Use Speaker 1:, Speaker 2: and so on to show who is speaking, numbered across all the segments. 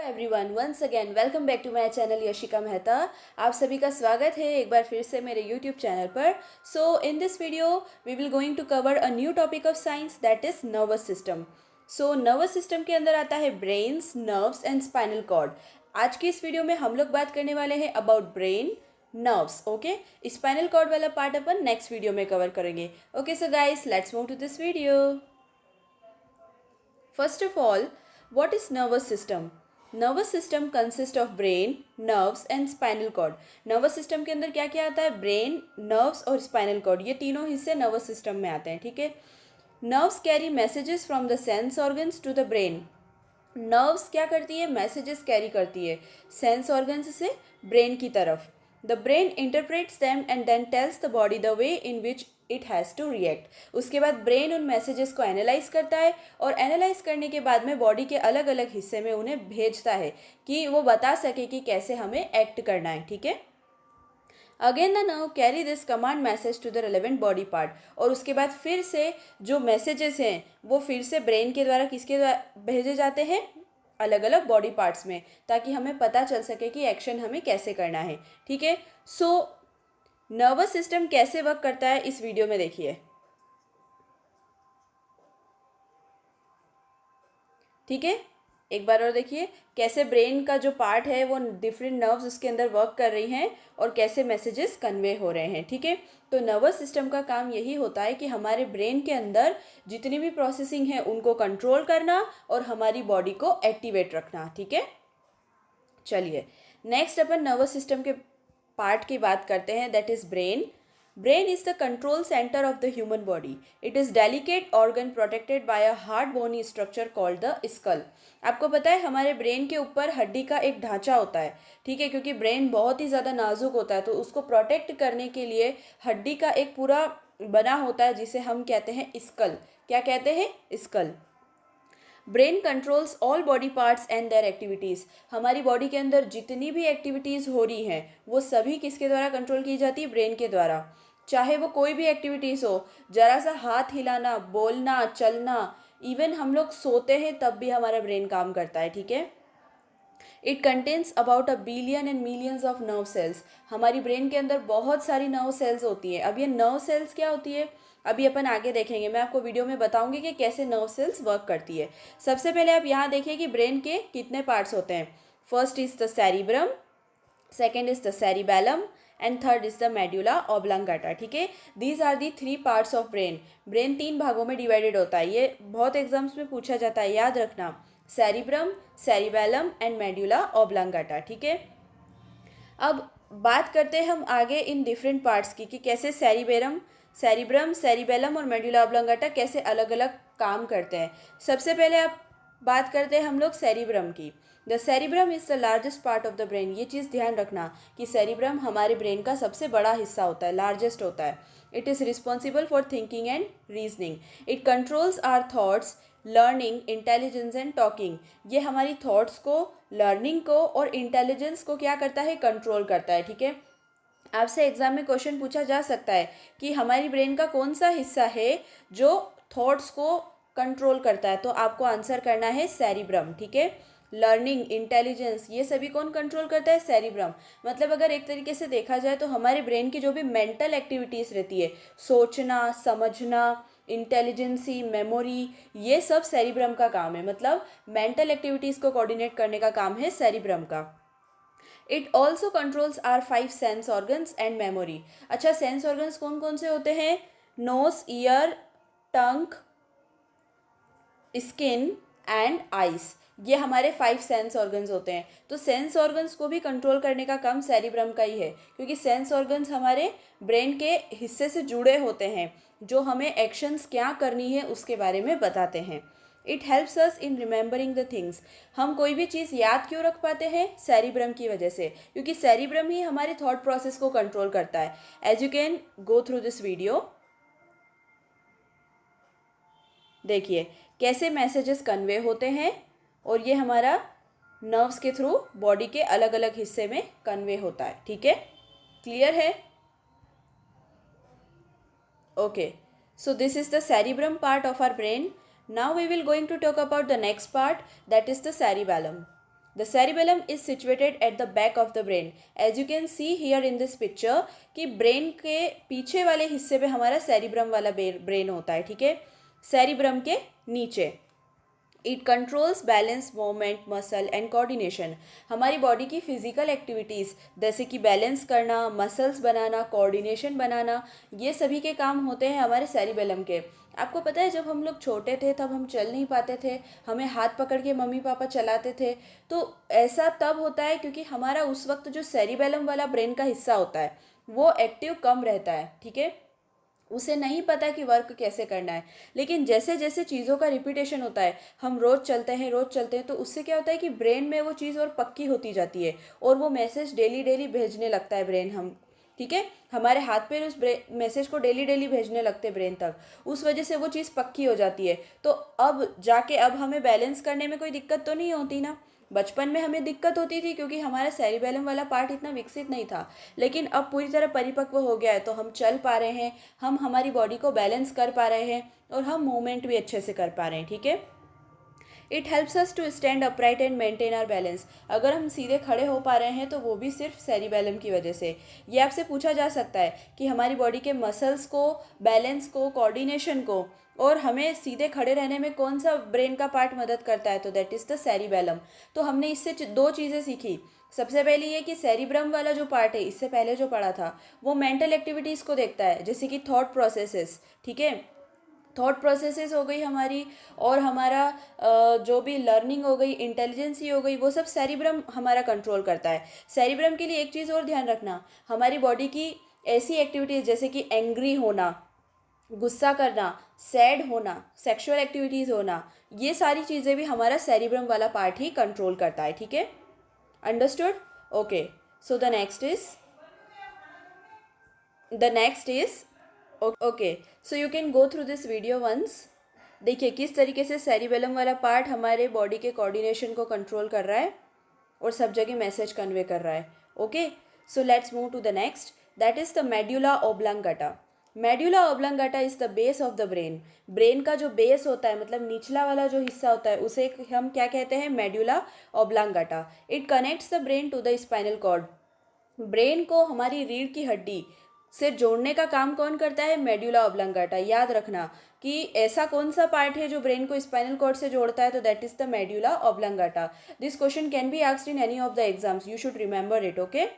Speaker 1: Everyone once again welcome back to my channel Yashika Mehta. आप सभी का स्वागत है एक बार फिर से मेरे यूट्यूब चैनल पर। So in this video we will going to cover a new topic of science that is nervous system. So nervous system के अंदर आता है brains, nerves and spinal cord. आज की इस वीडियो में हम लोग बात करने वाले हैं about brain, nerves. Okay, spinal cord वाला पार्ट अपन नेक्स्ट वीडियो में कवर करेंगे। Okay so guys, let's move to this video. First of all, what is nervous system? Nervous system consist of brain, nerves and spinal cord. Nervous system के अंदर क्या क्या आता है? ब्रेन, नर्व्स और spinal cord, ये तीनों हिस्से नर्वस सिस्टम में आते हैं। ठीक है। Nerves carry messages from the sense organs to the brain. Nerves क्या करती है? मैसेजेस कैरी करती है सेंस ऑर्गन्स से ब्रेन की तरफ। The brain interprets them and then tells the body the way in which it has to react. उसके बाद ब्रेन उन मैसेजेस को एनालाइज करता है और एनालाइज करने के बाद में बॉडी के अलग अलग हिस्से में उन्हें भेजता है कि वो बता सके कि कैसे हमें एक्ट करना है। ठीक है। Again the nerve carry this command message to the relevant body part. और उसके बाद फिर से जो मैसेजेस हैं वो फिर से ब्रेन के द्वारा किसके द्वारा भेजे जाते हैं? अलग अलग बॉडी पार्ट्स में, ताकि हमें पता चल सके कि एक्शन हमें कैसे करना है। ठीक है। सो नर्वस सिस्टम कैसे वर्क करता है इस वीडियो में देखिए। ठीक है, एक बार और देखिए कैसे ब्रेन का जो पार्ट है वो डिफरेंट नर्व्स उसके अंदर वर्क कर रही हैं और कैसे मैसेजेस कन्वे हो रहे हैं। ठीक है। तो नर्वस सिस्टम का काम यही होता है कि हमारे ब्रेन के अंदर जितनी भी प्रोसेसिंग है उनको कंट्रोल करना और हमारी बॉडी को एक्टिवेट रखना। ठीक है। चलिए नेक्स्ट अपन नर्वस सिस्टम के पार्ट की बात करते हैं, that is brain. Brain is the control centre of the human body. It is delicate organ protected by a hard bony structure called the skull. आपको पता है हमारे ब्रेन के ऊपर हड्डी का एक ढांचा होता है। ठीक है, क्योंकि ब्रेन बहुत ही ज़्यादा नाजुक होता है तो उसको प्रोटेक्ट करने के लिए हड्डी का एक पूरा बना होता है जिसे हम कहते हैं स्कल। क्या कहते हैं? Skull. Brain controls all body parts and their activities. हमारी बॉडी के अंदर जितनी भी एक्टिविटीज़ हो रही हैं वो सभी किसके द्वारा कंट्रोल की जाती है? ब्रेन के द्वारा। चाहे वो कोई भी एक्टिविटीज़ हो, जरा सा हाथ हिलाना, बोलना, चलना, इवन हम लोग सोते हैं तब भी हमारा ब्रेन काम करता है। ठीक है। It contains about a billion and millions of nerve cells. हमारी ब्रेन के अंदर बहुत सारी नर्व सेल्स होती हैं। अब ये नर्व सेल्स क्या होती है अभी अपन आगे देखेंगे। मैं आपको वीडियो में बताऊंगी कि कैसे नर्व सेल्स वर्क करती है। सबसे पहले आप यहाँ देखिए कि ब्रेन के कितने पार्ट्स होते हैं। First is the cerebrum, second is the cerebellum and third is the medulla oblongata. ठीक है। These are the three parts of brain. Brain तीन भागों में डिवाइडेड होता है। ये बहुत एग्जाम्स में पूछा जाता है, याद रखना। Cerebrum, cerebellum and medulla oblongata. ठीक है। अब बात करते हैं हम आगे इन डिफरेंट पार्ट्स की कि कैसे सेरिब्रम, सेरिबेलम और मेडुला ऑब्लांगाटा कैसे अलग अलग काम करते हैं। सबसे पहले आप बात करते हैं हम लोग सेरिब्रम की। The cerebrum is the largest part of the brain. ये चीज़ ध्यान रखना कि सेरिब्रम हमारे ब्रेन का सबसे बड़ा हिस्सा होता है, लार्जेस्ट होता है। It is responsible for thinking and reasoning. It controls our thoughts, learning, intelligence and talking. ये हमारी थॉट्स को, लर्निंग को और इंटेलिजेंस को क्या करता है? कंट्रोल करता है। ठीक है। आपसे एग्जाम में क्वेश्चन पूछा जा सकता है कि हमारी ब्रेन का कौन सा हिस्सा है जो थॉट्स को कंट्रोल करता है, तो आपको आंसर करना है सेरिब्रम। ठीक है। लर्निंग, इंटेलिजेंस, ये सभी कौन कंट्रोल करता है? सेरिब्रम। मतलब अगर एक तरीके से देखा जाए तो हमारे ब्रेन की जो भी मेंटल एक्टिविटीज़ रहती है, सोचना, समझना, इंटेलिजेंसी, मेमोरी, ये सब सेरिब्रम का काम है। मतलब मेंटल एक्टिविटीज़ को कोऑर्डिनेट करने का काम है सेरिब्रम का। It also controls our 5 sense organs and memory. अच्छा, सेंस ऑर्गन्स कौन कौन से होते हैं? Nose, ear, tongue, skin and eyes. ये हमारे 5 सेंस ऑर्गन्स होते हैं। तो सेंस ऑर्गन्स को भी कंट्रोल करने का काम सेरिब्रम का ही है, क्योंकि सेंस ऑर्गन्स हमारे ब्रेन के हिस्से से जुड़े होते हैं जो हमें एक्शंस क्या करनी है उसके बारे में बताते हैं। It helps us in remembering the things. हम कोई भी चीज़ याद क्यों रख पाते हैं? सेरिब्रम की वजह से, क्योंकि सेरिब्रम ही हमारे थॉट प्रोसेस को कंट्रोल करता है। As you can go through this video, देखिए कैसे मैसेजेस कन्वे होते हैं और ये हमारा नर्व्स के थ्रू बॉडी के अलग अलग हिस्से में कन्वे होता है। ठीक है, क्लियर है? Okay, so this is the cerebrum part of our brain. Now we will going to talk about the next part, that is the cerebellum. The cerebellum is situated at the back of the brain. As you can see here in this picture कि brain के पीछे वाले हिस्से पे हमारा cerebrum वाला brain होता है, ठीक है, सेरिब्रम के नीचे। It controls balance, movement, muscle and coordination. हमारी बॉडी की फिजिकल एक्टिविटीज़ जैसे कि बैलेंस करना, मसल्स बनाना, कोऑर्डिनेशन बनाना, ये सभी के काम होते हैं हमारे सेरिबेलम के। आपको पता है जब हम लोग छोटे थे तब हम चल नहीं पाते थे, हमें हाथ पकड़ के मम्मी पापा चलाते थे, तो ऐसा तब होता है क्योंकि हमारा उस वक्त जो सेरिबेलम वाला ब्रेन का हिस्सा होता है वो एक्टिव कम रहता है, ठीक है, उसे नहीं पता कि वर्क कैसे करना है। लेकिन जैसे जैसे चीज़ों का रिपीटेशन होता है, हम रोज़ चलते हैं रोज़ चलते हैं, तो उससे क्या होता है कि ब्रेन में वो चीज़ और पक्की होती जाती है और वो मैसेज डेली डेली भेजने लगता है ब्रेन हम, ठीक है, हमारे हाथ पे उस मैसेज को डेली डेली भेजने लगते हैं ब्रेन तक, उस वजह से वो चीज़ पक्की हो जाती है। तो अब जाके अब हमें बैलेंस करने में कोई दिक्कत तो नहीं होती ना। बचपन में हमें दिक्कत होती थी क्योंकि हमारा सेरिबेलम वाला पार्ट इतना विकसित नहीं था, लेकिन अब पूरी तरह परिपक्व हो गया है, तो हम चल पा रहे हैं, हम हमारी बॉडी को बैलेंस कर पा रहे हैं और हम मूवमेंट भी अच्छे से कर पा रहे हैं, ठीक है। It helps us to stand upright and maintain our balance. अगर हम सीधे खड़े हो पा रहे हैं तो वो भी सिर्फ सेरिबेलम की वजह से। ये आपसे पूछा जा सकता है कि हमारी बॉडी के मसल्स को, बैलेंस को, कोऑर्डिनेशन को और हमें सीधे खड़े रहने में कौन सा ब्रेन का पार्ट मदद करता है, तो दैट इज़ द सेरिबेलम। तो हमने इससे दो चीज़ें सीखी। सबसे पहली ये कि सेरिब्रम वाला जो पार्ट है, इससे पहले जो पढ़ा था, वो मेंटल एक्टिविटीज़ को देखता है, जैसे कि थॉट प्रोसेसेस, ठीक है, थॉट प्रोसेसेस हो गई हमारी, और हमारा जो भी लर्निंग हो गई, इंटेलिजेंसी हो गई, वो सब सेरिब्रम हमारा कंट्रोल करता है। सेरिब्रम के लिए एक चीज़ और ध्यान रखना, हमारी बॉडी की ऐसी एक्टिविटीज़ जैसे कि एंग्री होना, गुस्सा करना, सैड होना, सेक्सुअल एक्टिविटीज़ होना, ये सारी चीज़ें भी हमारा सेरिब्रम वाला पार्ट ही कंट्रोल करता है, ठीक है, understood. Okay, so the next is okay, so you can go through this video once. देखिए किस तरीके से सेरिबेलम वाला पार्ट हमारे बॉडी के कोऑर्डिनेशन को कंट्रोल कर रहा है और सब जगह मैसेज कन्वे कर रहा है। Okay, so let's move to the next, that is the medulla oblongata. Medulla oblongata is the base of the brain. Brain का जो बेस होता है, मतलब निचला वाला जो हिस्सा होता है, उसे हम क्या कहते हैं, medulla oblongata. It connects the brain to the spinal cord. Brain को हमारी रीढ़ की हड्डी से जोड़ने का काम कौन करता है, मेड्यूला ऑब्लांगाटा। याद रखना कि ऐसा कौन सा पार्ट है जो ब्रेन को स्पाइनल कॉर्ड से जोड़ता है, तो that is the medulla oblongata. This question can be asked in any of the exams, you should remember it. Okay,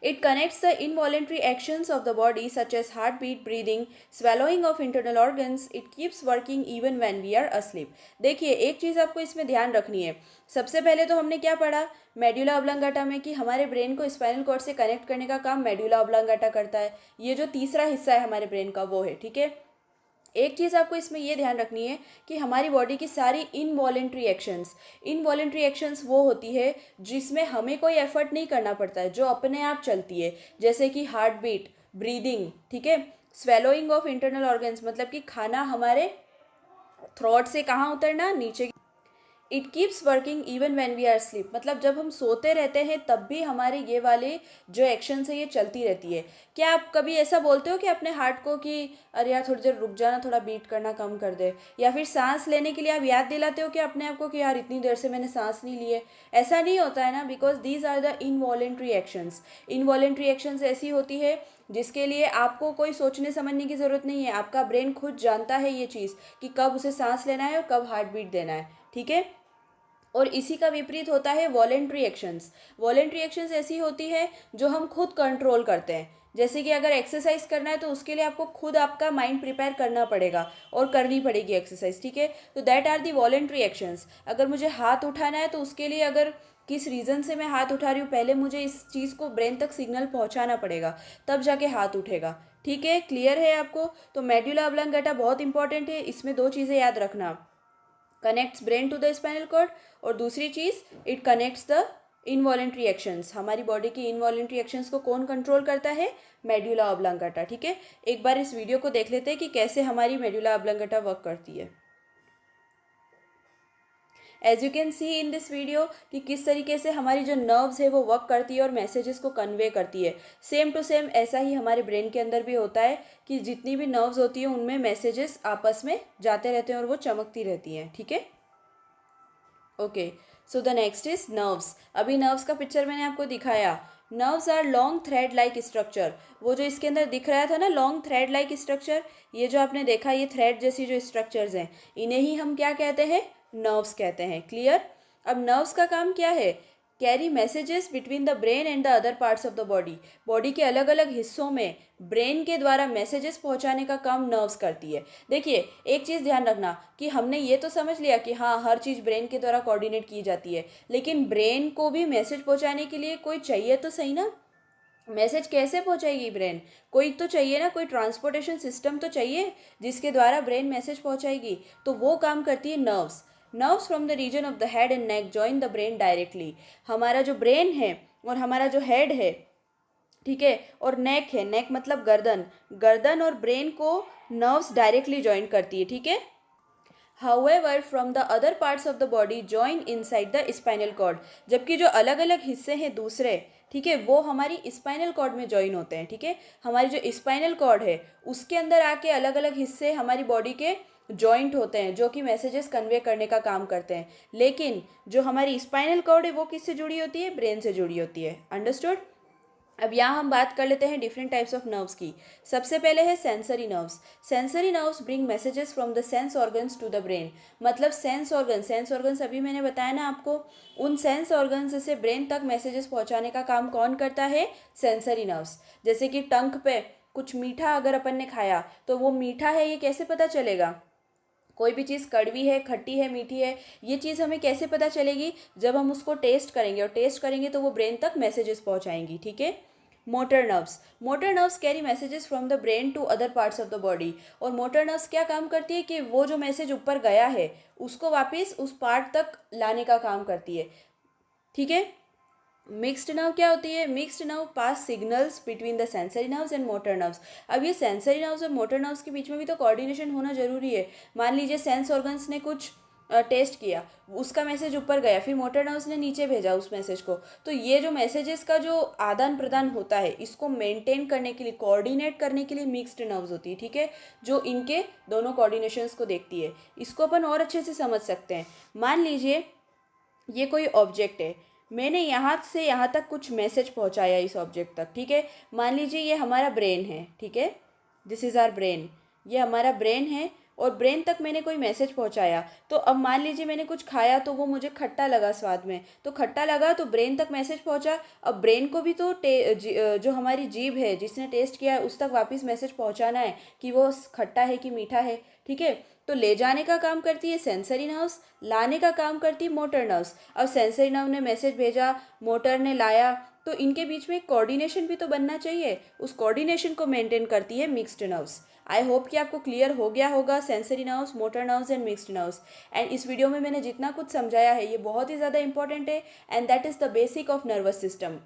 Speaker 1: it connects the involuntary actions of the body such as heartbeat, breathing, swallowing of internal organs. It keeps working even when we are asleep. देखिए एक चीज़ आपको इसमें ध्यान रखनी है। सबसे पहले तो हमने क्या पढ़ा मेड्यूला ऑब्लांगाटा में, कि हमारे ब्रेन को स्पाइनल कॉर्ड से कनेक्ट करने का काम मेड्यूला ऑब्लांगाटा करता है। ये जो तीसरा हिस्सा है हमारे ब्रेन का वो है, ठीक है। एक चीज़ आपको इसमें ये ध्यान रखनी है कि हमारी बॉडी की सारी इनवॉलेंट्री एक्शंस वो होती है जिसमें हमें कोई एफर्ट नहीं करना पड़ता है, जो अपने आप चलती है, जैसे कि हार्ट बीट, ब्रीदिंग, ठीक है, स्वेलोइंग ऑफ इंटरनल ऑर्गन्स, मतलब कि खाना हमारे थ्रोट से कहाँ उतरना, नीचे। It keeps working even when we are sleep, मतलब जब हम सोते रहते हैं तब भी हमारे ये वाले जो एक्शंस है ये चलती रहती है। क्या आप कभी ऐसा बोलते हो कि अपने हार्ट को कि अरे यार थोड़ी देर रुक जाना, थोड़ा बीट करना कम कर दे, या फिर सांस लेने के लिए आप याद दिलाते हो कि अपने आप को कि यार इतनी देर से मैंने सांस नहीं ली है? ऐसा नहीं होता है ना, because these are the involuntary actions. Involuntary actions ऐसी होती है जिसके लिए आपको कोई सोचने समझने की ज़रूरत नहीं है, आपका ब्रेन खुद जानता है ये चीज़ कि कब उसे सांस लेना है और कब हार्ट बीट देना है, ठीक है। और इसी का विपरीत होता है वॉलेंट्री एक्शंस। वॉलेंट्री एक्शंस ऐसी होती है जो हम खुद कंट्रोल करते हैं, जैसे कि अगर एक्सरसाइज करना है तो उसके लिए आपको खुद आपका माइंड प्रिपेयर करना पड़ेगा और करनी पड़ेगी एक्सरसाइज, ठीक है। तो that are the voluntary actions. अगर मुझे हाथ उठाना है तो उसके लिए अगर किस रीज़न से मैं हाथ उठा रही हूँ, पहले मुझे इस चीज़ को ब्रेन तक सिग्नल पहुँचाना पड़ेगा, तब जाके हाथ उठेगा, ठीक है। क्लियर है आपको? तो मेड्यूला ऑब्लांगाटा बहुत इंपॉर्टेंट है, इसमें दो चीज़ें याद रखना, connects brain to the spinal cord, और दूसरी चीज़ it connects the involuntary actions. हमारी बॉडी की इनवॉलेंट्री एक्शंस को कौन कंट्रोल करता है, मेड्यूला ऑब्लांगाटा, ठीक है। एक बार इस वीडियो को देख लेते हैं कि कैसे हमारी मेड्यूला ऑब्लांगाटा वर्क करती है। As you can see in this video कि किस तरीके से हमारी जो नर्व्स है वो वर्क करती है और मैसेजेस को कन्वे करती है। सेम टू सेम ऐसा ही हमारे ब्रेन के अंदर भी होता है कि जितनी भी नर्व्स होती हैं उनमें मैसेजेस आपस में जाते रहते हैं और वो चमकती रहती हैं, ठीक है। Okay, so the next is nerves. अभी नर्व्स का पिक्चर मैंने आपको दिखाया। Nerves are long thread like structure. वो जो इसके अंदर दिख रहा था ना, लॉन्ग थ्रेड लाइक स्ट्रक्चर, ये जो आपने देखा, ये थ्रेड जैसी जो स्ट्रक्चर्स हैं, इन्हें ही हम क्या कहते हैं? नर्व्स कहते हैं। क्लियर? अब नर्व्स का काम क्या है? Carry messages between the brain and the other parts of the body. Body के अलग अलग हिस्सों में ब्रेन के द्वारा मैसेजेस पहुंचाने का काम नर्व्स करती है। देखिए, एक चीज़ ध्यान रखना कि हमने ये तो समझ लिया कि हाँ, हर चीज़ ब्रेन के द्वारा कोऑर्डिनेट की जाती है, लेकिन ब्रेन को भी मैसेज पहुंचाने के लिए कोई चाहिए तो सही ना। मैसेज कैसे पहुंचाएगी ब्रेन? कोई तो चाहिए ना, कोई ट्रांसपोर्टेशन सिस्टम तो चाहिए जिसके द्वारा ब्रेन मैसेज पहुंचाएगी। तो वो काम करती है nerves. Nerves from the region of the head and neck join the brain directly. हमारा जो ब्रेन है और हमारा जो हेड है, ठीक है, और नेक है, नेक मतलब गर्दन, गर्दन और ब्रेन को नर्व्स डायरेक्टली जॉइन करती है। ठीक है। However from the other parts of the body join inside the spinal cord. जबकि जो अलग अलग हिस्से हैं दूसरे, ठीक है, वो हमारी स्पाइनल कॉर्ड में जॉइन होते हैं। ठीक है। हमारी जो स्पाइनल कॉर्ड है उसके अंदर आके अलग अलग हिस्से हमारी बॉडी के जॉइंट होते हैं जो कि मैसेजेस कन्वे करने का काम करते हैं। लेकिन जो हमारी स्पाइनल कॉर्ड है वो किससे जुड़ी होती है? ब्रेन से जुड़ी होती है। अंडरस्टूड? अब यहाँ हम बात कर लेते हैं डिफरेंट टाइप्स ऑफ नर्व्स की। सबसे पहले है sensory nerves. Sensory nerves bring messages from the sense organs to the brain. मतलब सेंस ऑर्गन्स अभी मैंने बताया ना आपको, उन सेंस ऑर्गन्स से ब्रेन तक मैसेजेस पहुँचाने का काम कौन करता है? Sensory nerves. जैसे कि टंग पे कुछ मीठा अगर अपन ने खाया तो वो मीठा है ये कैसे पता चलेगा? कोई भी चीज़ कड़वी है, खट्टी है, मीठी है, ये चीज़ हमें कैसे पता चलेगी? जब हम उसको टेस्ट करेंगे, और टेस्ट करेंगे तो वो ब्रेन तक मैसेजेस पहुंचाएंगी। ठीक है। Motor nerves carry messages from the brain to other parts of the body. और मोटर नर्व्स क्या काम करती है कि वो जो मैसेज ऊपर गया है उसको वापस उस पार्ट तक लाने का काम करती है। ठीक है। मिक्स्ड नर्व क्या होती है? Mixed nerve pass signals between the sensory nerves and motor nerves. अब ये सेंसरी नर्व्स और मोटर नर्व्स के बीच में भी तो कोऑर्डिनेशन होना जरूरी है। मान लीजिए सेंस ऑर्गन्स ने कुछ टेस्ट किया, उसका मैसेज ऊपर गया, फिर मोटर नर्व्स ने नीचे भेजा उस मैसेज को, तो ये जो मैसेजेस का जो आदान प्रदान होता है इसको मेंटेन करने के लिए, कोऑर्डिनेट करने के लिए मिक्स्ड नर्व्स होती है। ठीक है। जो इनके दोनों कोऑर्डिनेशंस को देखती है। इसको अपन और अच्छे से समझ सकते हैं। मान लीजिए ये कोई ऑब्जेक्ट है, मैंने यहाँ से यहाँ तक कुछ मैसेज पहुँचाया इस ऑब्जेक्ट तक। ठीक है। मान लीजिए ये हमारा ब्रेन है। ठीक है। This is our brain. ये हमारा ब्रेन है और ब्रेन तक मैंने कोई मैसेज पहुँचाया। तो अब मान लीजिए मैंने कुछ खाया तो वो मुझे खट्टा लगा स्वाद में, तो खट्टा लगा तो ब्रेन तक मैसेज पहुँचा। अब ब्रेन को भी तो जो हमारी जीभ है जिसने टेस्ट किया है उस तक वापस मैसेज पहुँचाना है कि वो खट्टा है कि मीठा है। ठीक है। तो ले जाने का काम करती है सेंसरी नर्व्स, लाने का काम करती है मोटर नर्व्स। अब सेंसरी नर्व ने मैसेज भेजा, मोटर ने लाया, तो इनके बीच में एक कोऑर्डिनेशन भी तो बनना चाहिए। उस कोऑर्डिनेशन को मेंटेन करती है मिक्स्ड नर्व्स। आई होप कि आपको क्लियर हो गया होगा sensory nerves, motor nerves and mixed nerves. And इस वीडियो में मैंने जितना कुछ समझाया है ये बहुत ही ज़्यादा इंपॉर्टेंट है, and that is the basic of nervous system.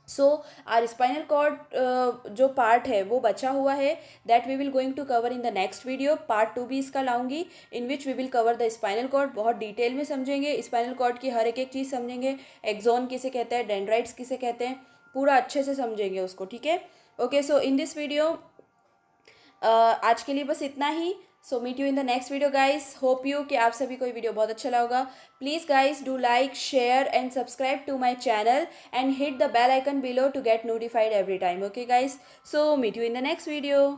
Speaker 1: So our spinal cord जो पार्ट है वो बचा हुआ है, that we will going to cover in the next video. Part 2 भी इसका लाऊंगी, in which we will cover the spinal cord. बहुत डिटेल में समझेंगे स्पाइनल कॉर्ड की हर एक चीज़ समझेंगे। एक्सोन किसे कहते हैं, डेंड्राइट्स किसे कहते हैं, पूरा अच्छे से समझेंगे उसको। ठीक है। Okay, so in this video आज के लिए बस इतना ही। So meet you in the next video guys. Hope you कि आप सभी को ये वीडियो बहुत अच्छा लगा होगा। Please guys do like, share and subscribe to my channel and hit the bell icon below to get notified every time. Okay guys, so meet you in the next video.